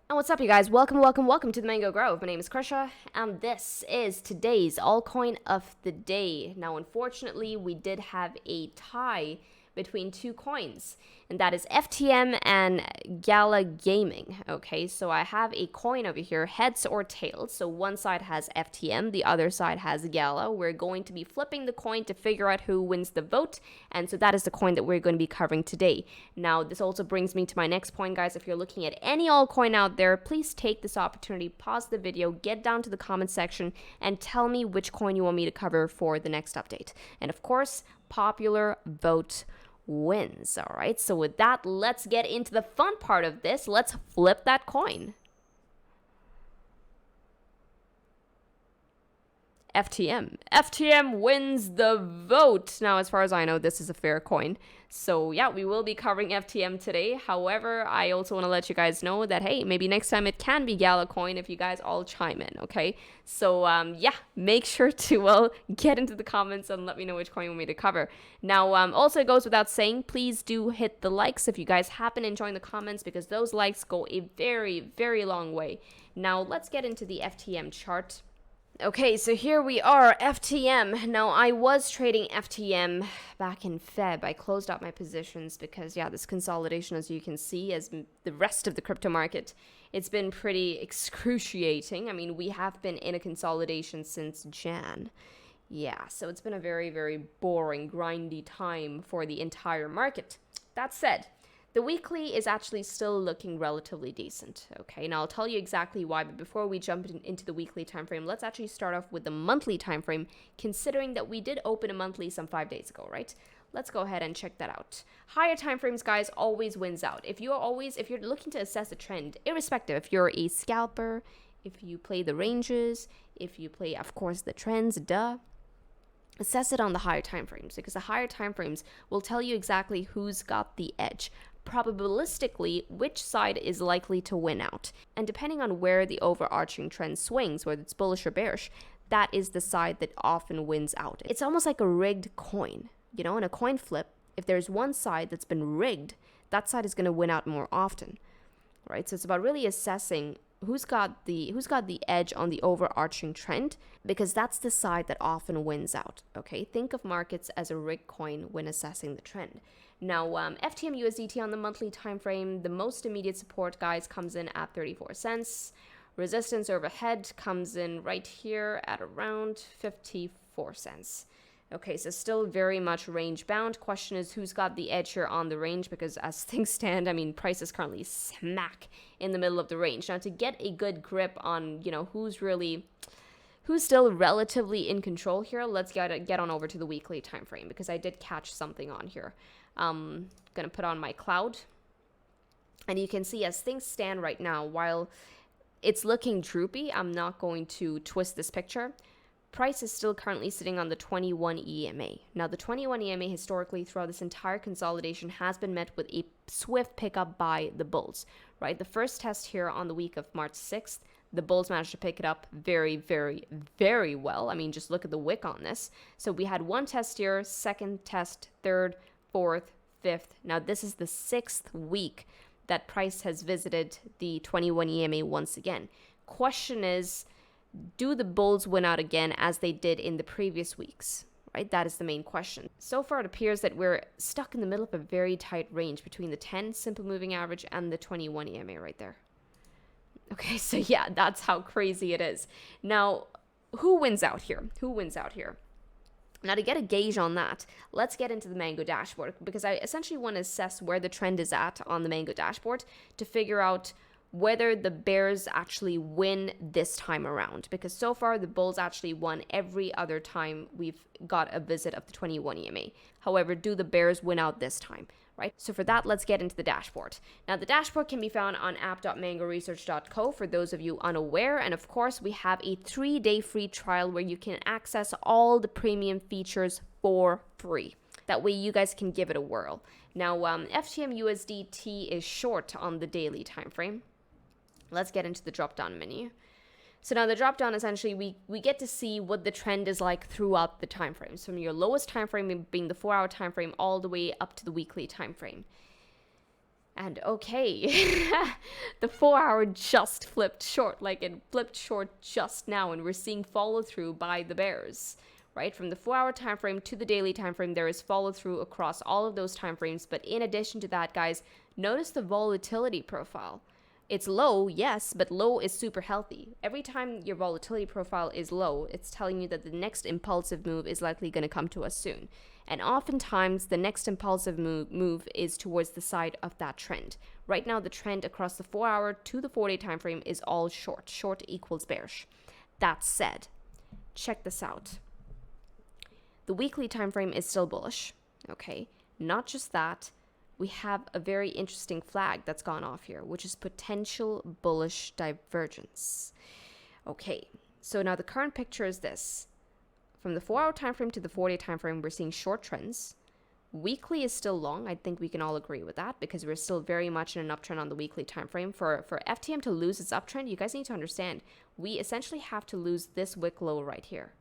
And what's up, you guys? Welcome to the Mango Grove. My name is Krisha, and this is today's altcoin of the day. Now, unfortunately, we did have a tie between two coins, and that is FTM and Gala Gaming. Okay, so I have a coin over here, heads or tails. So one side has FTM, the other side has Gala. We're going to be flipping the coin to figure out who wins the vote, and so that is the coin that we're going to be covering today. Now, this also brings me to my next point, guys. If you're looking at any altcoin out there, please take this opportunity, pause the video, get down to the comment section, and tell me which coin you want me to cover for the next update. And of course, popular vote wins. All right, so with that, let's get into the fun part of this. Let's flip that coin. FTM wins the vote. Now, as far as I know, this is a fair coin. So yeah, we will be covering FTM today. However, I also want to let you guys know that, hey, maybe next time it can be Gala coin if you guys all chime in, okay? So yeah, make sure to, get into the comments and let me know which coin you want me to cover. Now, also it goes without saying, please do hit the likes if you guys happen to enjoy the comments, because those likes go a very, very long way. Now, let's get into the FTM chart. Okay, so here we are, FTM. Now, I was trading FTM back in Feb. I closed out my positions because, yeah, this consolidation, as you can see, as the rest of the crypto market, it's been pretty excruciating. I mean, we have been in a consolidation since Jan. Yeah, so it's been a very, very boring, grindy time for the entire market. That said, the weekly is actually still looking relatively decent, okay? Now, I'll tell you exactly why, but before we jump into the weekly time frame, let's actually start off with the monthly time frame, considering that we did open a monthly some 5 days ago, right? Let's go ahead and check that out. Higher time frames, guys, always wins out. If you're looking to assess a trend, irrespective, if you're a scalper, if you play the ranges, if you play, of course, the trends, assess it on the higher time frames, because the higher time frames will tell you exactly who's got the edge, probabilistically which side is likely to win out. And depending on where the overarching trend swings, whether it's bullish or bearish, that is the side that often wins out. It's almost like a rigged coin. You know, in a coin flip, if there's one side that's been rigged, that side is going to win out more often, right? So it's about really assessing who's got the edge on the overarching trend, because that's the side that often wins out. Okay, think of markets as a rigged coin when assessing the trend. Now, FTM USDT on the monthly time frame, the most immediate support, guys, comes in at 34 cents. Resistance overhead comes in right here at around 54 cents. Okay, so still very much range bound. Question is, who's got the edge here on the range? Because as things stand, I mean, price is currently smack in the middle of the range. Now, to get a good grip on, who's still relatively in control here, let's get on over to the weekly time frame, because I did catch something on here. Gonna put on my cloud, and you can see as things stand right now, while it's looking droopy, I'm not going to twist this picture. Price is still currently sitting on the 21 EMA. Now, the 21 EMA historically throughout this entire consolidation has been met with a swift pickup by the bulls, right? The first test here on the week of March 6th, the bulls managed to pick it up very, very, very well. I mean, just look at the wick on this. So we had one test here, second test, third, fourth, fifth. Now, this is the 6th week that price has visited the 21 EMA once again. Question is, do the bulls win out again as they did in the previous weeks? Right? That is the main question. So far, it appears that we're stuck in the middle of a very tight range between the 10 simple moving average and the 21 EMA right there. Okay, so yeah, that's how crazy it is. Now, who wins out here? Now, to get a gauge on that, let's get into the Mango dashboard, because I essentially want to assess where the trend is at on the Mango dashboard to figure out whether the bears actually win this time around, because so far the bulls actually won every other time we've got a visit of the 21 EMA. However, do the bears win out this time, right? So for that, let's get into the dashboard. Now, the dashboard can be found on app.mangoresearch.co for those of you unaware, and of course, we have a 3-day free trial where you can access all the premium features for free. That way you guys can give it a whirl. Now, FTM USDT is short on the daily time frame. Let's get into the drop-down menu. So now the drop-down, essentially, we get to see what the trend is like throughout the time frames, from your lowest time frame being the 4-hour time frame all the way up to the weekly time frame. And okay, the 4-hour just flipped short, like it flipped short just now, and we're seeing follow through by the bears, right? From the 4-hour time frame to the daily time frame, there is follow through across all of those time frames. But in addition to that, guys, notice the volatility profile. It's low, yes, but low is super healthy. Every time your volatility profile is low, it's telling you that the next impulsive move is likely going to come to us soon. And oftentimes, the next impulsive move is towards the side of that trend. Right now, the trend across the 4-hour to the 4-day time frame is all short. Short equals bearish. That said, check this out. The weekly time frame is still bullish, okay? Not just that, we have a very interesting flag that's gone off here, which is potential bullish divergence. Okay, so now the current picture is this. From the 4-hour time frame to the 4-day time frame, we're seeing short trends. Weekly is still long. I think we can all agree with that because we're still very much in an uptrend on the weekly time frame. For FTM to lose its uptrend, you guys need to understand, we essentially have to lose this wick low right here.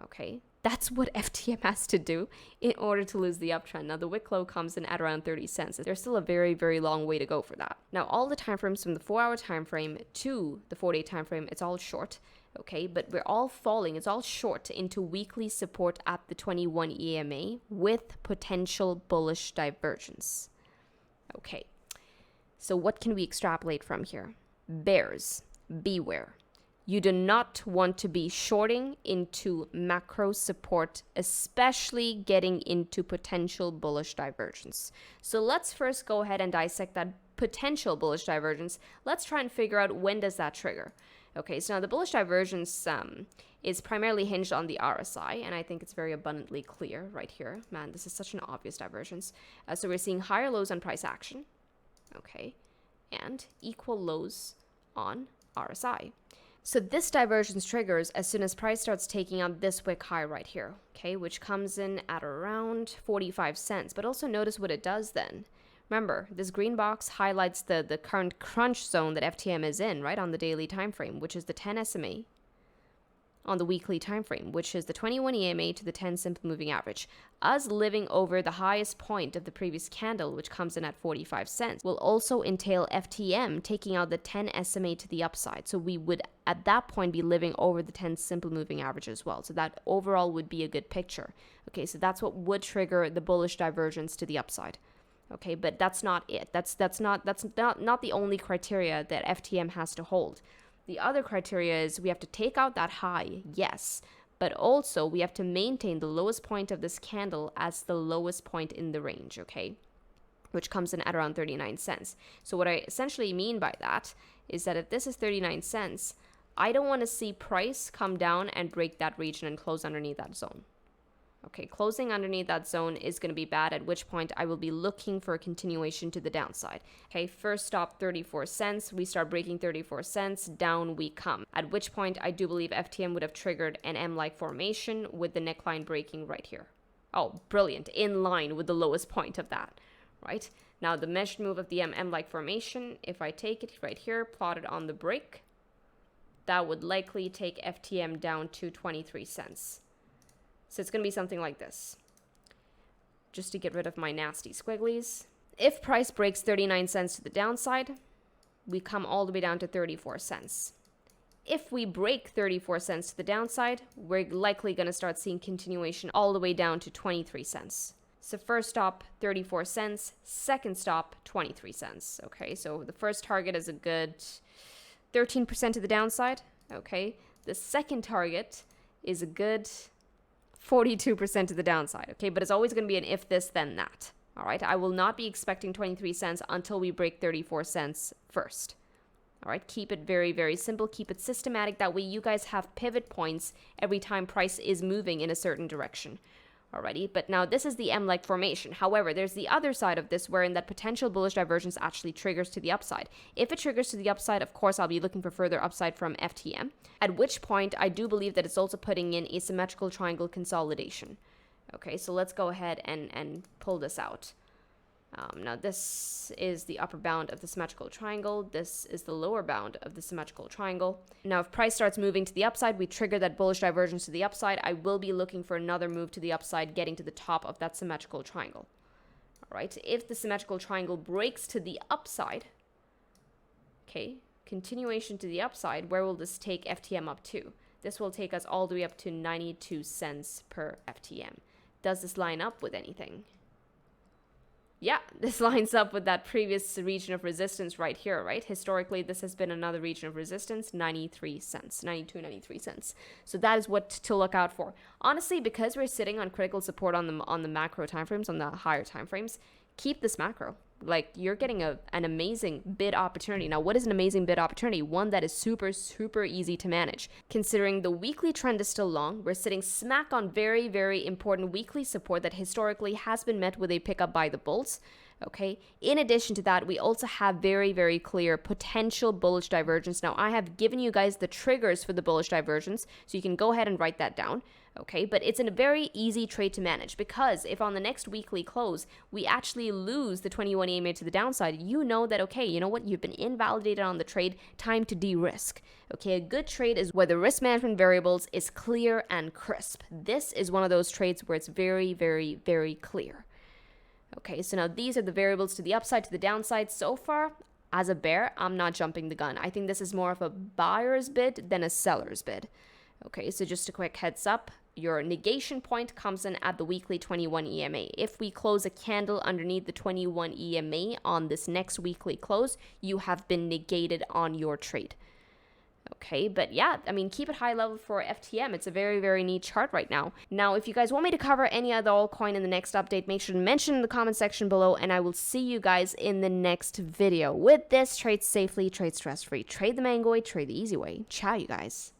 Okay, that's what FTM has to do in order to lose the uptrend. Now, the wick low comes in at around 30 cents. There's still a very, very long way to go for that. Now, all the time frames from the 4-hour time frame to the 4-day time frame, it's all short. Okay, but we're all falling, it's all short into weekly support at the 21 EMA with potential bullish divergence. Okay, so what can we extrapolate from here? Bears, beware. You do not want to be shorting into macro support, especially getting into potential bullish divergence. So let's first go ahead and dissect that potential bullish divergence. Let's try and figure out when does that trigger. Okay, so now the bullish divergence is primarily hinged on the RSI, and I think it's very abundantly clear right here. Man, this is such an obvious divergence. So we're seeing higher lows on price action, okay, and equal lows on RSI. So this divergence triggers as soon as price starts taking out this wick high right here, okay, which comes in at around 45 cents. But also notice what it does then. Remember, this green box highlights the current crunch zone that FTM is in, right, on the daily time frame, which is the 10 SMA, on the weekly time frame, which is the 21 EMA to the 10 simple moving average. Us living over the highest point of the previous candle, which comes in at 45 cents, will also entail FTM taking out the 10 SMA to the upside. So we would, at that point, be living over the 10 simple moving average as well. So that overall would be a good picture. Okay, so that's what would trigger the bullish divergence to the upside. Okay, but that's not it. That's not the only criteria that FTM has to hold. The other criteria is we have to take out that high, yes, but also we have to maintain the lowest point of this candle as the lowest point in the range, okay, which comes in at around 39 cents. So what I essentially mean by that is that if this is 39 cents, I don't want to see price come down and break that region and close underneath that zone. Okay, closing underneath that zone is going to be bad, at which point I will be looking for a continuation to the downside. Okay, first stop 34 cents. We start breaking 34 cents, down we come. At which point I do believe FTM would have triggered an M-like formation with the neckline breaking right here. Oh, brilliant. In line with the lowest point of that, right? Now the measured move of the M-like formation, if I take it right here, plot it on the break, that would likely take FTM down to 23 cents. So it's going to be something like this. Just to get rid of my nasty squigglies. If price breaks 39 cents to the downside, we come all the way down to 34 cents. If we break 34 cents to the downside, we're likely going to start seeing continuation all the way down to 23 cents. So first stop, 34 cents. Second stop, 23 cents. Okay, so the first target is a good 13% to the downside. Okay, the second target is a good 42% to the downside, okay? But it's always going to be an if this, then that, all right? I will not be expecting 23 cents until we break 34 cents first, all right? Keep it very, very simple. Keep it systematic. That way you guys have pivot points every time price is moving in a certain direction, alrighty? But now this is the M-like formation. However, there's the other side of this wherein that potential bullish divergence actually triggers to the upside. If it triggers to the upside, of course, I'll be looking for further upside from FTM, at which point I do believe that it's also putting in asymmetrical triangle consolidation. Okay, so let's go ahead and pull this out. Now this is the upper bound of the symmetrical triangle. This is the lower bound of the symmetrical triangle. Now if price starts moving to the upside, we trigger that bullish divergence to the upside. I will be looking for another move to the upside, getting to the top of that symmetrical triangle. right? If the symmetrical triangle breaks to the upside, okay, continuation to the upside, where will this take FTM up to? This will take us all the way up to 92 cents per FTM. Does this line up with anything? Yeah, this lines up with that previous region of resistance right here, right? Historically, this has been another region of resistance, 93 cents, 92, 93 cents. So that is what to look out for. Honestly, because we're sitting on critical support on the macro timeframes, on the higher timeframes, keep this macro. Like, you're getting an amazing bid opportunity. Now, what is an amazing bid opportunity? One that is super, super easy to manage. Considering the weekly trend is still long, we're sitting smack on very, very important weekly support that historically has been met with a pickup by the bulls. Okay. In addition to that, we also have very, very clear potential bullish divergence. Now, I have given you guys the triggers for the bullish divergence, so you can go ahead and write that down. Okay, but it's a very easy trade to manage, because if on the next weekly close we actually lose the 21 EMA to the downside, you know that, okay, you know what, you've been invalidated on the trade, time to de-risk. Okay, a good trade is where the risk management variables is clear and crisp. This is one of those trades where it's very, very, very clear. Okay, so now these are the variables to the upside, to the downside. So far, as a bear, I'm not jumping the gun. I think this is more of a buyer's bid than a seller's bid. Okay, so just a quick heads up. Your negation point comes in at the weekly 21 EMA. If we close a candle underneath the 21 EMA on this next weekly close, you have been negated on your trade. Okay, but yeah, I mean, keep it high level for FTM. It's a very, very neat chart right now. Now, if you guys want me to cover any other altcoin in the next update, make sure to mention in the comment section below, and I will see you guys in the next video. With this, trade safely, trade stress-free, trade the mango way, trade the easy way. Ciao, you guys.